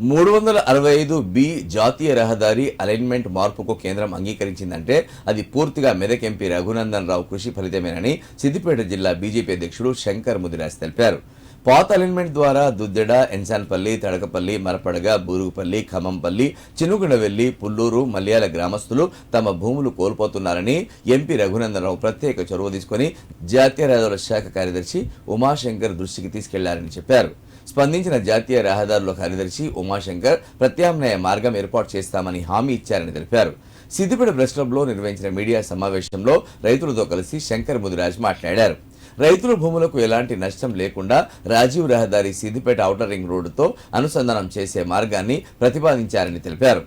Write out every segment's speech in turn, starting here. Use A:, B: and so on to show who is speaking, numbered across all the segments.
A: 365B జాతీయ రహదారి alignment మార్పుకు కేంద్రం అంగీకరించిందంటే అది పూర్తిగా మెదక్ ఎంపీ రఘునందన్ రావు కృషి ఫలితమేనని సిద్దిపేట జిల్లా బీజేపీ అధ్యక్షుడు శంకర్ ముదిరాజ్ తెలిపారు. పాత అలైన్మెంట్ ద్వారా దుద్దెడ, ఎన్సాన్పల్లి, తడకపల్లి, మరపడగ, బూరుగుపల్లి, ఖమ్మంపల్లి, చినుగుండవెల్లి, పుల్లూరు, మల్యాల గ్రామస్తులు తమ భూములు కోల్పోతున్నారని ఎంపీ రఘునందన్ రావు ప్రత్యేక చొరవ తీసుకుని జాతీయ రహదారుల శాఖ కార్యదర్శి ఉమాశంకర్ దృష్టికి తీసుకెళ్లారని చెప్పారు. స్పందించిన జాతీయ రహదారుల కార్యదర్శి ఉమాశంకర్ ప్రత్యామ్నాయ మార్గం ఏర్పాటు చేస్తామని హామీ ఇచ్చారని తెలిపారు. సిద్దిపేట ప్రెస్ క్లబ్లో నిర్వహించిన మీడియా సమావేశంలో రైతులతో కలిసి శంకర్ ముదిరాజ్ మాట్లాడారు. రైతుల భూములకు ఎలాంటి నష్టం లేకుండా రాజీవ్ రహదారి సిద్దిపేట ఔటర్ రింగ్ రోడ్డుతో అనుసంధానం చేసే మార్గాన్ని ప్రతిపాదించారని తెలిపారు.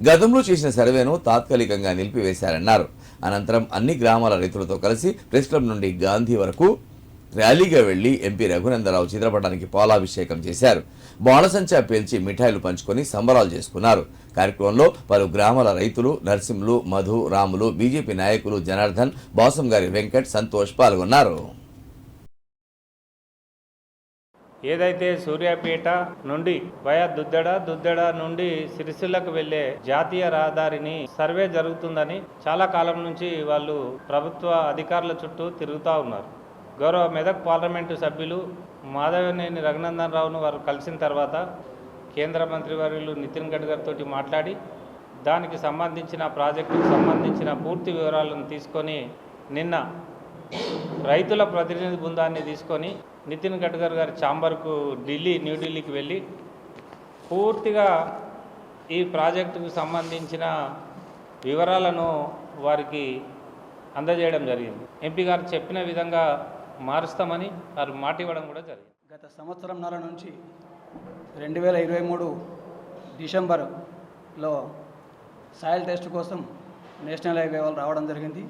A: గతంలో చేసిన సర్వేను తాత్కాలికంగా నిలిపివేశారన్నారు. అనంతరం అన్ని గ్రామాల రైతులతో కలిసి ప్రెస్ క్లబ్ నుండి గాంధీ వరకు ర్యాలీగా వెళ్లి ఎంపీ రఘునందరావు చిత్రపటానికి పాలాభిషేకం చేశారు. బాణసంచా పేల్చి మిఠాయిలు పంచుకొని సంబరాలు చేసుకున్నారు. కార్యక్రమంలో పలు గ్రామాల రైతులు, నర్సింలు, మధు, రాములు, బీజేపీ నాయకులు జనార్దన్, బాసంగారి వెంకట్, సంతోష్ పాల్గొన్నారు.
B: ఏదైతే సూర్యాపేట నుండి వయా దుద్దెడ నుండి సిరిసిల్లకు వెళ్లే జాతీయ రహదారిని సర్వే జరుగుతుందని చాలా కాలం నుంచి వాళ్ళు ప్రభుత్వ అధికారుల చుట్టూ తిరుగుతూ ఉన్నారు. గౌరవ మెదక్ పార్లమెంటు సభ్యులు మాధవనేని రఘునందన్ రావును వారు కలిసిన తర్వాత కేంద్ర మంత్రివర్యులు నితిన్ గడ్కరీ తోటి మాట్లాడి దానికి సంబంధించిన ప్రాజెక్టుకు సంబంధించిన పూర్తి వివరాలను తీసుకొని నిన్న రైతుల ప్రతినిధి బృందాన్ని తీసుకొని నితిన్ గడ్కరీ గారి ఛాంబర్కు న్యూఢిల్లీకి వెళ్ళి పూర్తిగా ఈ ప్రాజెక్టుకు సంబంధించిన వివరాలను వారికి అందజేయడం జరిగింది. ఎంపీ గారు చెప్పిన విధంగా మారుస్తామని వారు మాట ఇవ్వడం కూడా జరిగింది.
C: గత సంవత్సరంన్నర నుంచి 2023 డిసెంబర్లో సాయిల్ టెస్ట్ కోసం నేషనల్ హైవే వాళ్ళు రావడం జరిగింది.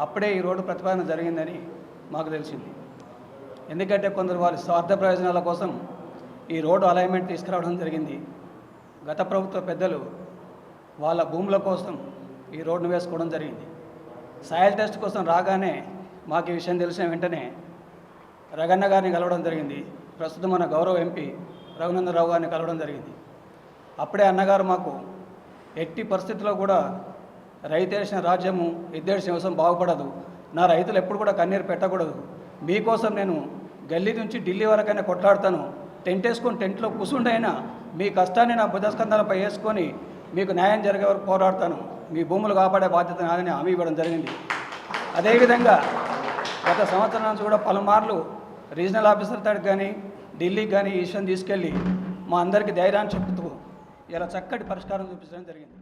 C: అప్పుడే ఈ రోడ్డు ప్రతిపాదన జరిగిందని మాకు తెలిసింది. ఎందుకంటే కొందరు వారి స్వార్థ ప్రయోజనాల కోసం ఈ రోడ్డు అలైన్మెంట్ తీసుకురావడం జరిగింది. గత ప్రభుత్వ పెద్దలు వాళ్ళ భూముల కోసం ఈ రోడ్డును వేసుకోవడం జరిగింది. సాయిల్ టెస్ట్ కోసం రాగానే మాకు ఈ విషయం తెలిసిన వెంటనే రఘన్న గారిని కలవడం జరిగింది. ప్రస్తుతం మన గౌరవ ఎంపీ రఘునందన్ రావు గారిని కలవడం జరిగింది. అప్పుడే అన్నగారు మాకు ఎట్టి పరిస్థితుల్లో కూడా రైతేసిన రాజ్యము ఎద్దేసిన వ్యవసాయం బాగుపడదు, నా రైతులు ఎప్పుడు కూడా కన్నీరు పెట్టకూడదు, మీకోసం నేను గల్లీ నుంచి ఢిల్లీ వరకైనా కొట్లాడతాను, టెంట్ వేసుకొని టెంట్లో కూర్చుండైనా మీ కష్టాన్ని నా భుజస్కంధాలపై వేసుకొని మీకు న్యాయం జరిగే వరకు పోరాడతాను, మీ భూములు కాపాడే బాధ్యత నాదని హామీ ఇవ్వడం జరిగింది. అదేవిధంగా గత సంవత్సరం నుంచి కూడా పలుమార్లు రీజనల్ ఆఫీసర్ తడికి కానీ ఢిల్లీకి కానీ ఈ విషయం తీసుకెళ్ళి మా అందరికీ ధైర్యాన్ని చెప్తూ ఇలా చక్కటి పరిష్కారం చూపించడం జరిగింది.